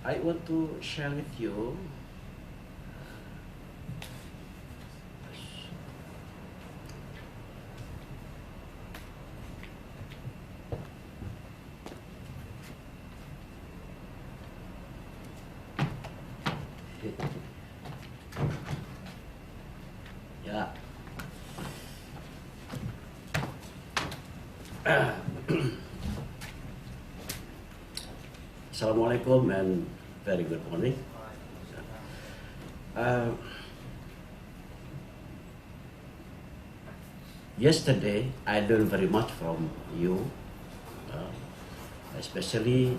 I want to share with you yeah. Assalamualaikum and very good morning. Yesterday I learned very much from you, especially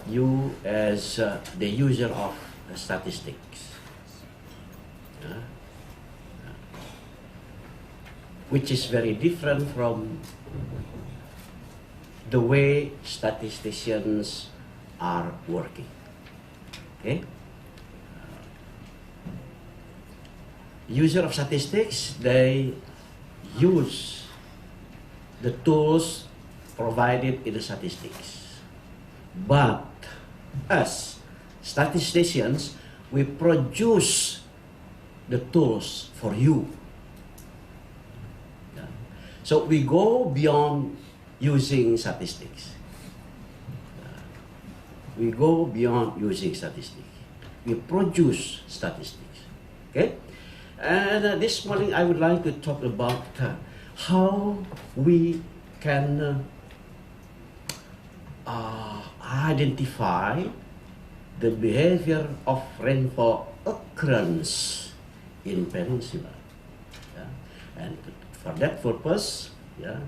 you as the user of statistics, which is very different from the way statisticians are working. Okay? User of statistics, they use the tools provided in the statistics. But as statisticians, we produce the tools for you. Yeah. So we go beyond using statistics. We go beyond using statistics. We produce statistics. Okay? And this morning I would like to talk about how we can identify the behavior of rainfall occurrence in Peninsular. Yeah? And for that purpose, yeah,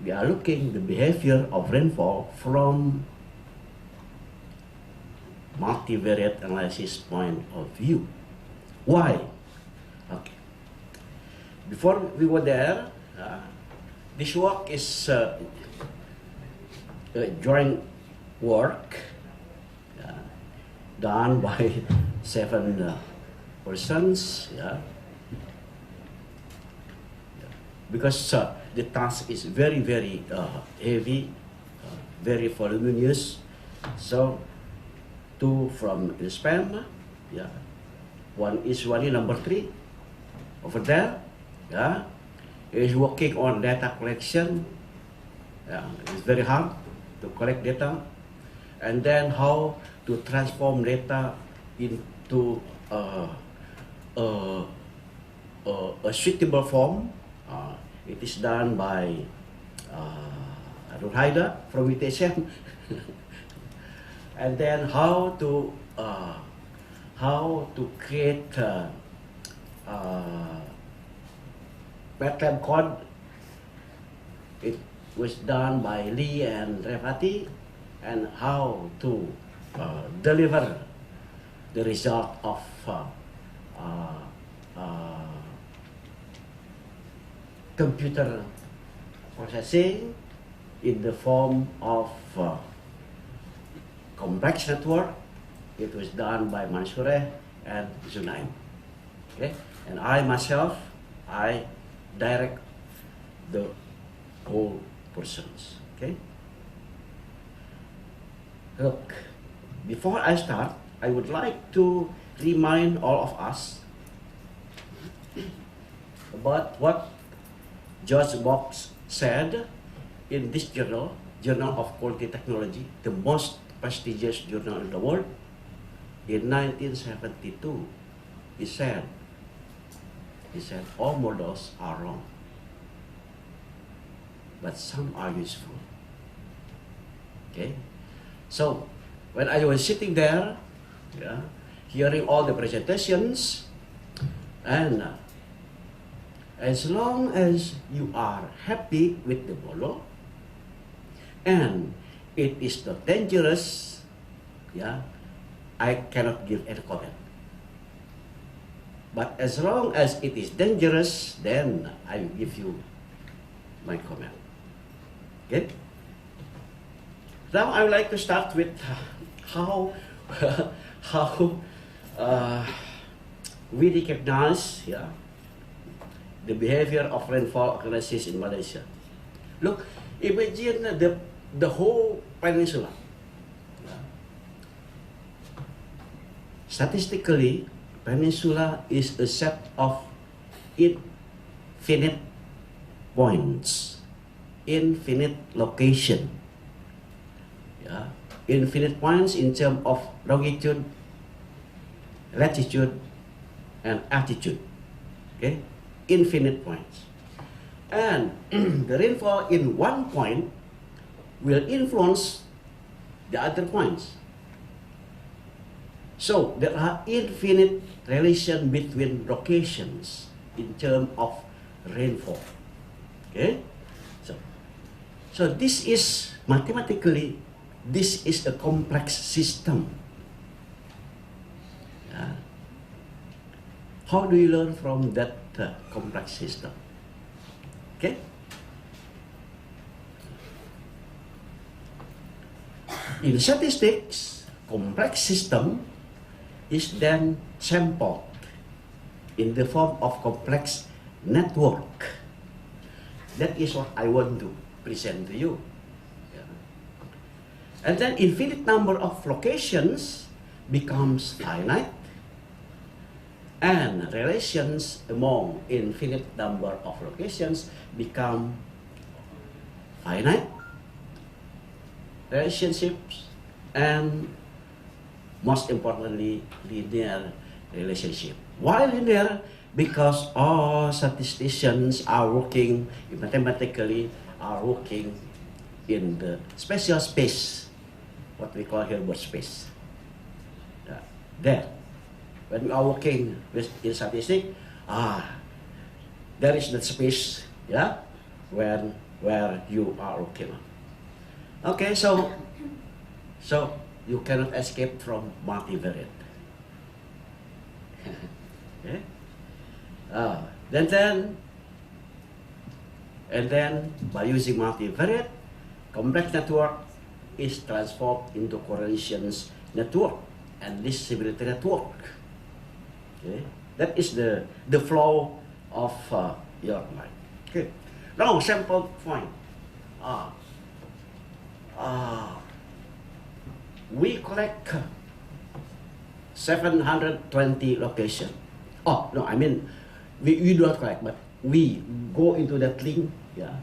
we are looking the behavior of rainfall from multivariate analysis point of view. Why? Okay. Before we were there, this work is joint work done by 7 persons. Yeah. Because the task is very, very heavy, very voluminous. So, 2 from the spam, yeah. One is number 3 over there, yeah. Is working on data collection. Yeah, it's very hard to collect data, and then how to transform data into a suitable form. It is done by Haida from UTSM. And then how to create MATLAB code. It was done by Lee and Revati, and how to deliver the result of computer processing in the form of complex network. It was done by Mansure and Zunaim. Okay? And I myself, I direct the whole persons. Okay? Look, before I start, I would like to remind all of us about what George Box said in this journal, Journal of Quality Technology, the most prestigious journal in the world. In 1972, he said, all models are wrong, but some are useful. Okay? So, when I was sitting there, yeah, hearing all the presentations, and as long as you are happy with the model, and it is not dangerous, yeah, I cannot give any comment. But as long as it is dangerous, then I will give you my comment. Okay? Now I would like to start with how we recognize, yeah, the behavior of rainfall occurrences in Malaysia. Look, imagine the whole peninsula. statistically, Peninsula is a set of infinite points, infinite location. Yeah, infinite points in terms of longitude, latitude, and altitude. Okay, infinite points. And the rainfall in one point will influence the other points. So there are infinite relation between locations in terms of rainfall. Okay, so this is mathematically, this is a complex system. Yeah. How do you learn from that complex system? Okay. In statistics, complex system is then sampled in the form of complex network. That is what I want to present to you. Yeah. And then infinite number of locations becomes finite, and relations among infinite number of locations become finite relationships, and most importantly, linear relationship. Why linear? Because all statisticians are working mathematically, are working in the spatial space, what we call Hilbert space. Yeah. There, when we are working with in statistics, there is the space, yeah, where you are working on. Okay, so you cannot escape from multivariate. Okay. Then by using multivariate, complex network is transformed into correlations network and disability network. Okay, that is the flow of your mind. Okay, now sample point. We collect 720 locations. Oh no, I mean we do not collect, but we go into that link. Yeah,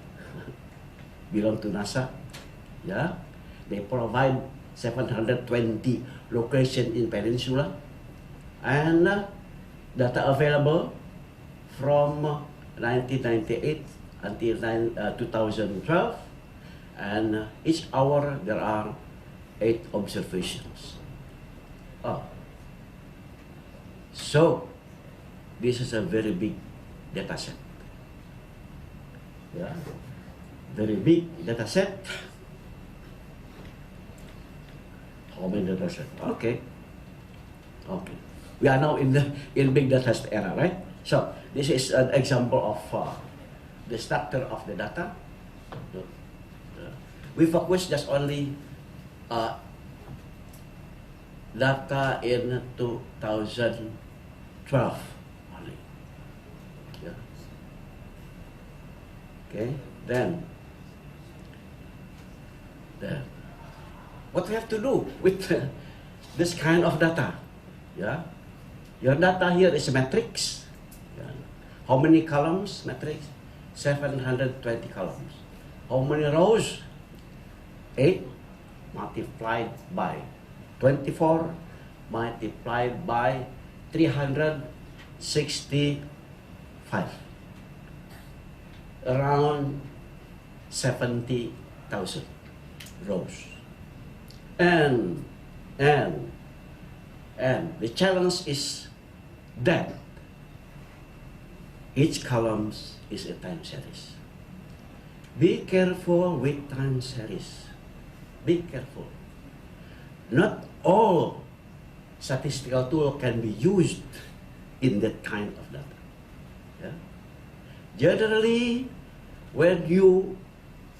belong to NASA. Yeah, they provide 720 locations in Peninsular, and data available from 1998 until 2012, and each hour there are 8 observations. So this is a very big data set. Yeah, very big data set. How many data set? Okay. We are now in big data set era, right? So this is an example of the structure of the data. We focus just only data in 2012 only. Yeah. Okay. Then what we have to do with this kind of data? Yeah. Your data here is a matrix. Yeah. How many columns? Matrix 720 columns. How many rows? 8 multiplied by 24 multiplied by 365. Around 70,000 rows. And the challenge is that each column is a time series. Be careful with time series. Be careful. Not all statistical tool can be used in that kind of data. Yeah? Generally, when you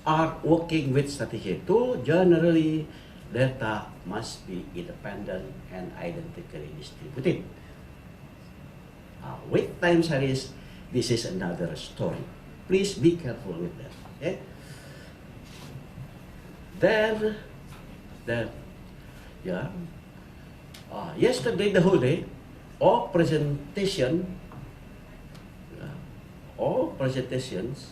are working with statistical tool, generally data must be independent and identically distributed. With time series, this is another story. Please be careful with that. Okay? Then, yeah. Yesterday, the whole day, all presentation, all presentations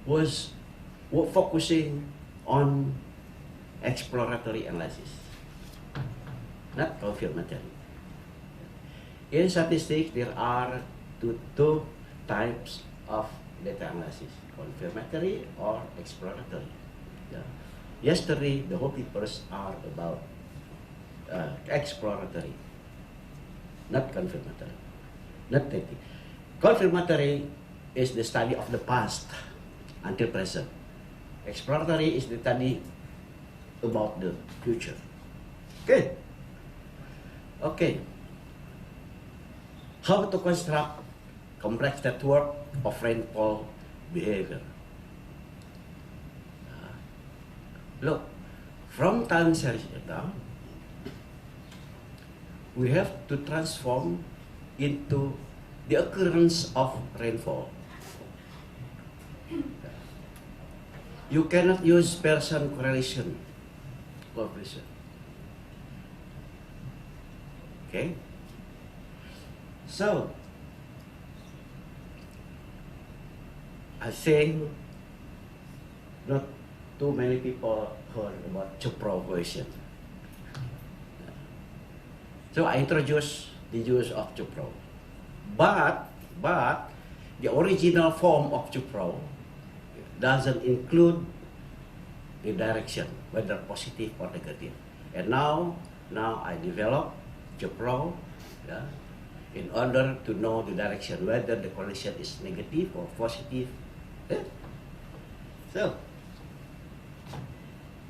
were focusing on exploratory analysis, not confirmatory. In statistics, there are two types of data analysis: confirmatory or exploratory. Yeah. Yesterday, the whole papers are about exploratory, not confirmatory, not technical. Confirmatory is the study of the past until present. Exploratory is the study about the future. Okay. Okay. How to construct complex network of rainfall behavior? Look, from time series data, we have to transform into the occurrence of rainfall. You cannot use Pearson correlation coefficient. Okay? So, I think not too many people heard about Chopra equation. So I introduced the use of Chopra. But the original form of Chopra doesn't include the direction, whether positive or negative. And now I develop Chopra, yeah, in order to know the direction, whether the correlation is negative or positive. Yeah? So,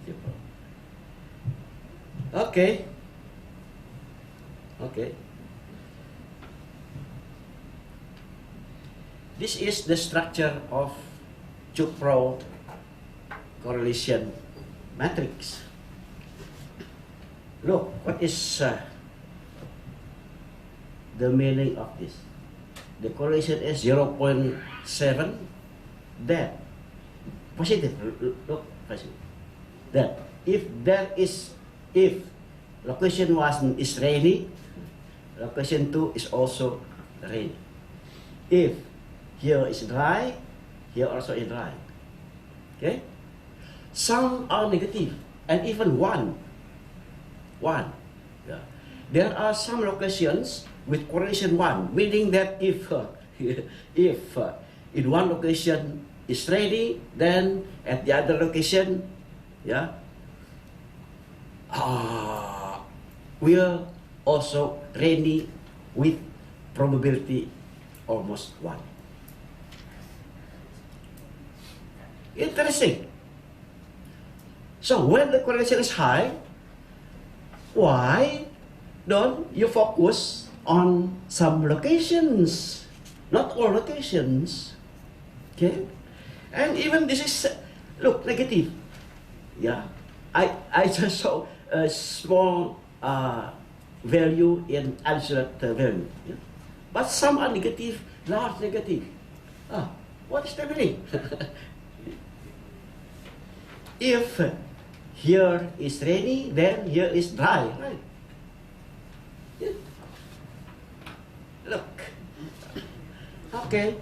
Chopra. Okay. This is the structure of Chopra correlation matrix. Look, what is the meaning of this? The correlation is 0.7. That positive. Look, positive. That if location 1 is rainy, location 2 is also rainy. If here is dry, here also is dry. Okay? Some are negative, and even one. Yeah. There are some locations with correlation 1, meaning that if in one location is rainy, then at the other location, yeah, will also rainy with probability almost 1. Interesting. So when the correlation is high, why don't you focus on some locations, not all locations? Okay, and even this is look negative. Yeah, I just saw a small value in absolute value, yeah? But some are negative, large negative. What is the meaning? If here is rainy, then here is dry, right? Yeah. Look. Okay.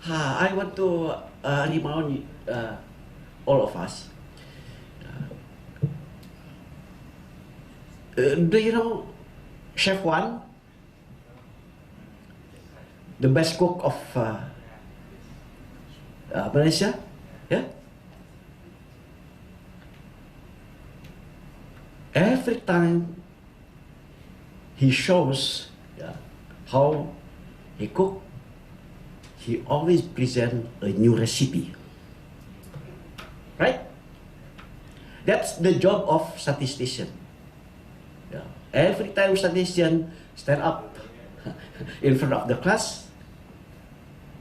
I want to remind all of us. Do you know Chef Wan? The best cook of Malaysia? Yeah? Every time he shows how he cook, he always present a new recipe. Right? That's the job of statistician. Yeah. Every time statistician stand up in front of the class,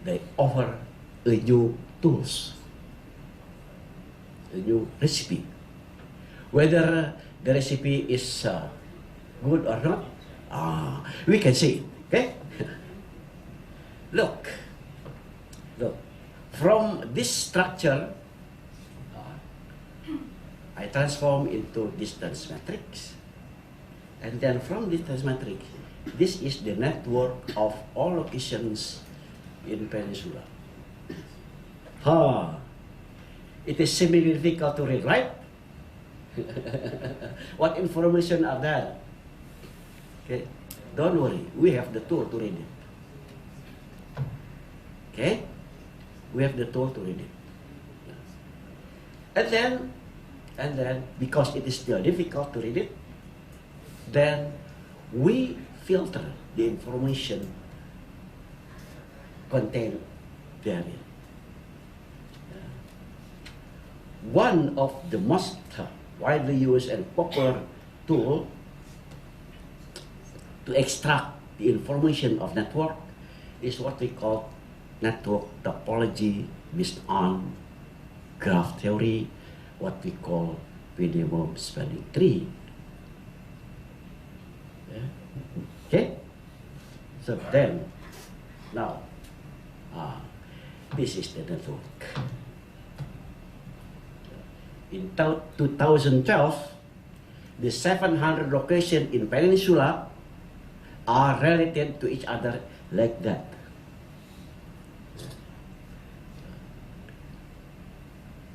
they offer a new tools, a new recipe. Whether the recipe is good or not, we can see it. Okay? Look. From this structure, I transform into distance matrix. And then from distance matrix, this is the network of all locations in Peninsula. It is semi-difficult to read, right? What information are there? Okay, don't worry, we have the tool to read it. Okay, we have the tool to read it. And then, because it is still difficult to read it, then we filter the information contained therein. One of the most widely used and popular tool to extract the information of network is what we call network topology based on graph theory, what we call minimum spanning tree. Okay, so then now this is the network. In 2012, the 700 locations in Peninsula are related to each other like that.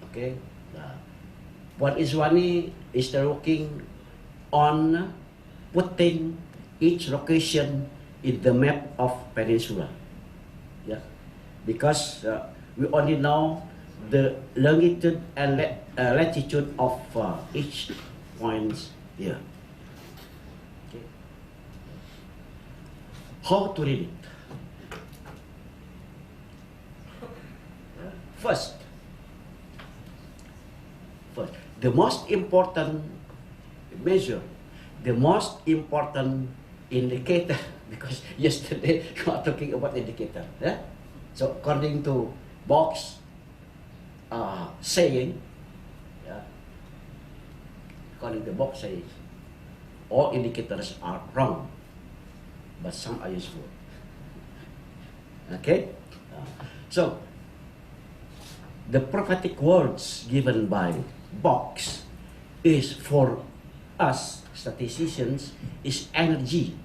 Okay, what Iswani is working on putting each location in the map of Peninsula. Yeah, because we only know the longitude and latitude of each point here. Okay. How to read it? First, the most important measure, the most important indicator, because yesterday we were talking about indicator. Yeah? So according to Box saying, yeah, according to Box saying, all indicators are wrong, but some are useful. Okay? So, the prophetic words given by Box is for us statisticians is energy.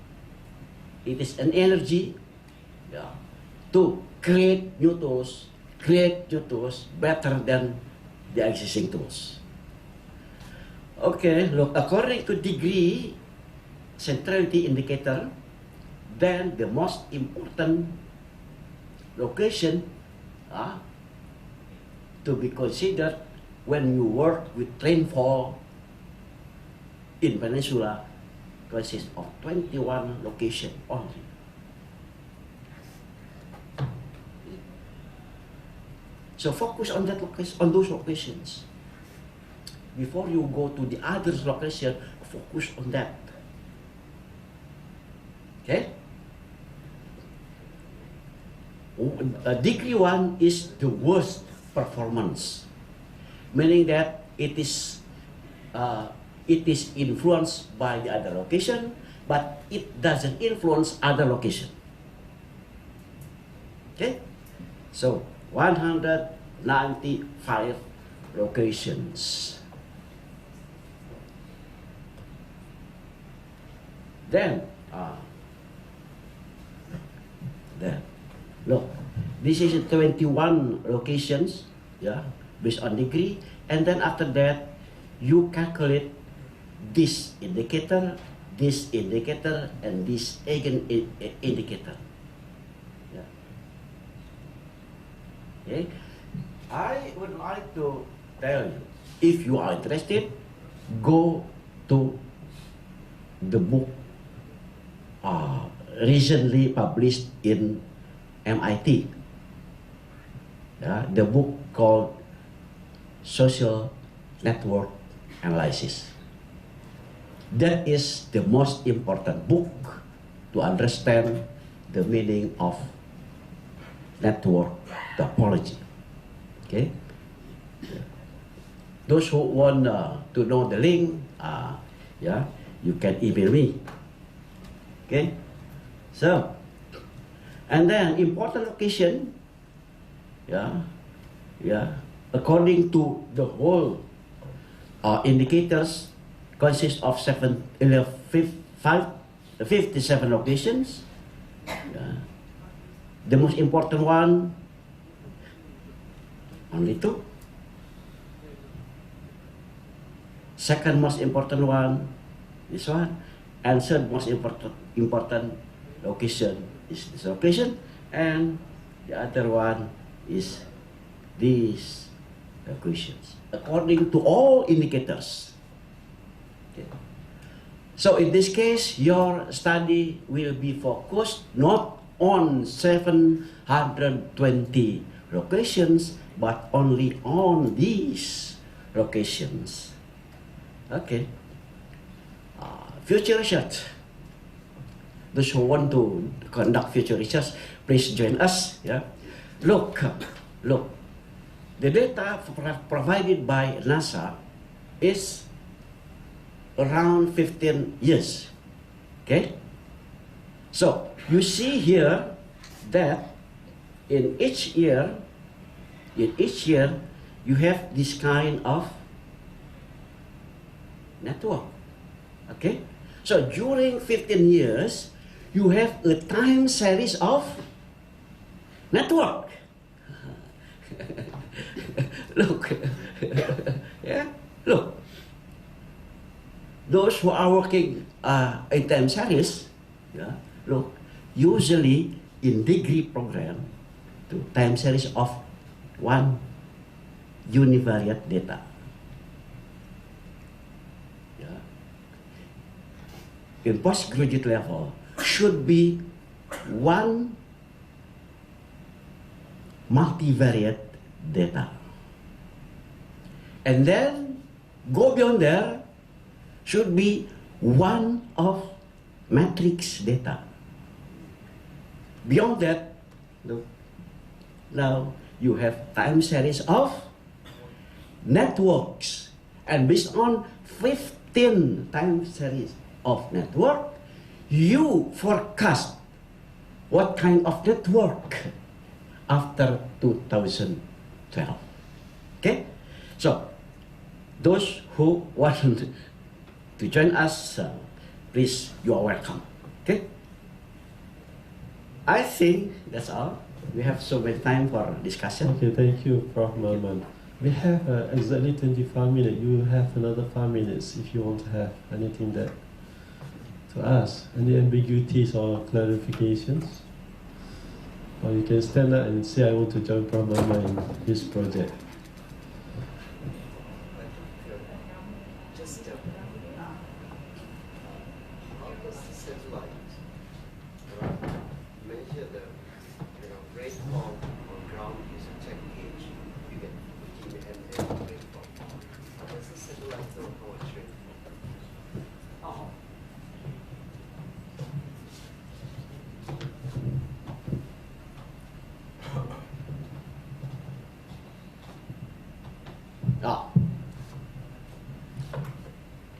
It is an energy, yeah, to create new tools better than the existing tools. Okay, look, according to degree centrality indicator, then the most important location to be considered when you work with rainfall in Peninsula consists of 21 locations only. So focus on that location, on those locations. Before you go to the other location, focus on that. Okay? Degree 1 is the worst performance, meaning that it is influenced by the other location, but it doesn't influence other location. Okay? So 195 locations. Then look, this is 21 locations, yeah, based on degree, and then after that you calculate this indicator, and this indicator. Yeah. Okay. I would like to tell you, if you are interested, go to the book recently published in MIT. The book called Social Network Analysis. That is the most important book to understand the meaning of network topology. Okay? Those who want to know the link, you can email me. Okay? So, and then important location, according to the whole indicators consist of 57 locations. The most important one, only 2. Second most important one, this one. And third most important location is this location. And the other one is these locations, according to all indicators. Okay. So in this case, your study will be focused not on 720 locations, but only on these locations. Okay. Future research. Those who want to conduct future research, please join us. Yeah. Look. The data provided by NASA is around 15 years. Okay. So you see here that in each year you have this kind of network. Okay. So during 15 years, you have a time series of network. Look, yeah, look. Those who are working in time series, yeah, look, usually in degree program, to time series of 1 univariate data. Yeah. In postgraduate level, should be 1 multivariate data. And then go beyond there, should be 1 of matrix data. Beyond that, look, now you have time series of networks. And based on 15 time series of network, you forecast what kind of network after 2012. Okay? So, those who want to join us, please, you are welcome. Okay? I think that's all. We have so much time for discussion. Okay, thank you, Prof. Maman. We have exactly 25 minutes. You have another 5 minutes if you want to have anything that to ask. Any ambiguities or clarifications? Or you can stand up and say, I want to join Prof. Maman in this project. Measure the rainfall on ground using check gauge. You get 15 mm rainfall. How does the satellite know how much rainfall?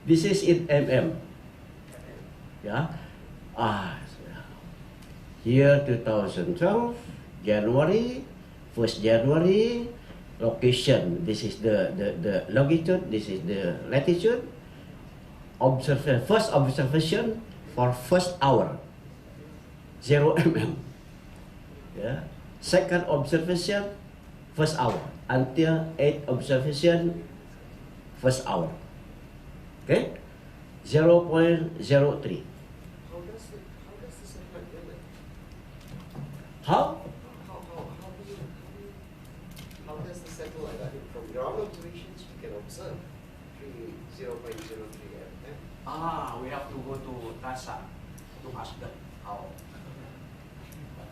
This is in mm. Yeah. Year 2012, January, 1st January, location. This is the longitude, this is the latitude. First observation for first hour, 0 mm. Yeah. Second observation, first hour, until 8th observation, first hour. Okay? 0.03. How? How does the satellite, I mean, from ground observations, you can observe 0.03 mm. We have to go to NASA to ask them how.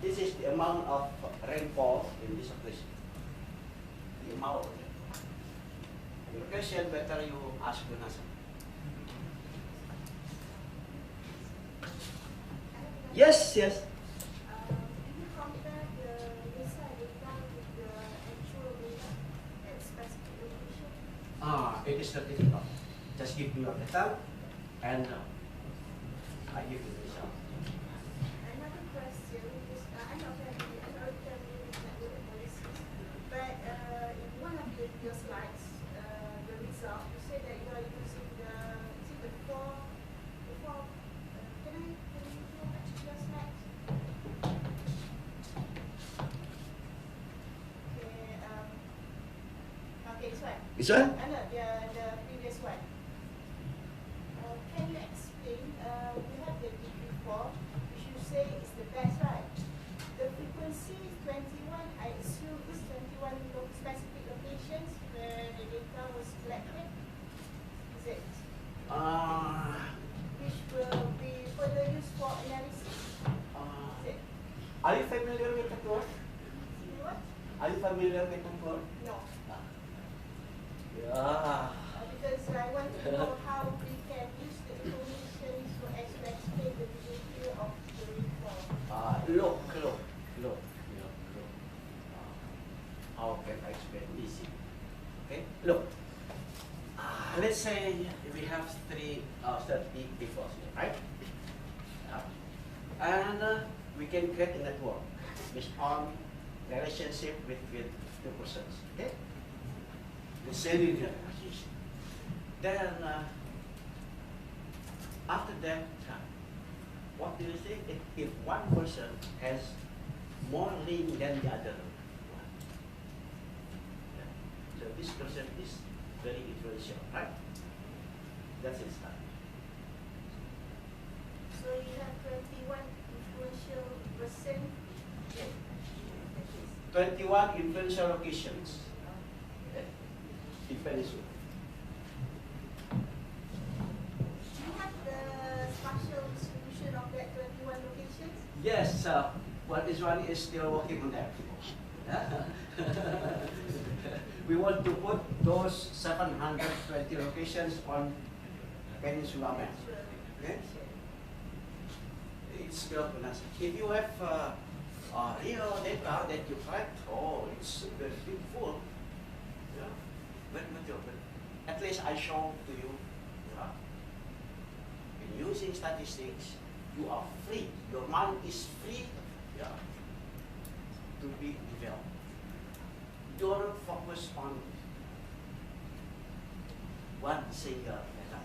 This is the amount of rainfall in this location. The amount of it. The location, better you ask to NASA. Yes, yes. It is certificate. Just give me your data and I give you the result. Another question is, I know that you are telling network analysis, but in one of your slides, the result, you say that you This one? No, the previous one. Can you explain, we have the degree 4, which you say is the best, right? The frequency 21, I assume is 21 specific locations where the data was collected. Is it? Which will be further used for analysis. Is it? Are you familiar with that word? What? Are you familiar with that word? No. Yeah. Because I want to know how we can use the information to actually explain the behavior of the rainfall. Look. How can I explain easy? Okay, look. Let's say we have 30 people here, right? And we can create a network based on relationship between two persons. Okay? The same relationship. Then after that, what do you think if one person has more link than the other one? Yeah. So this person is very influential, right? That's it. So you have 21 influential person. 21 influential locations in Peninsular. Do you have the spatial distribution of that 21 locations? Yes, well, this one is still working on that. We want to put those 720 locations on Peninsular map. Okay? It's built on us. If you have real data that you collect, oh, it's very beautiful. Yeah. But at least I show to you. In using statistics, you are free. Your mind is free. Yeah. To be developed. Don't focus on one single data.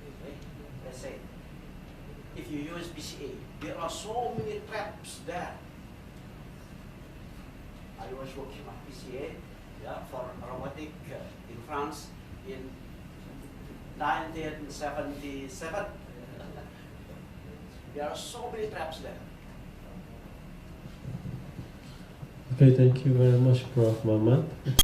Okay? Let's say, if you use BCA, there are so many traps there. I was working on BCA for robotic in France in 1977. There are so many traps there. Okay, thank you very much, Prof. Mamat.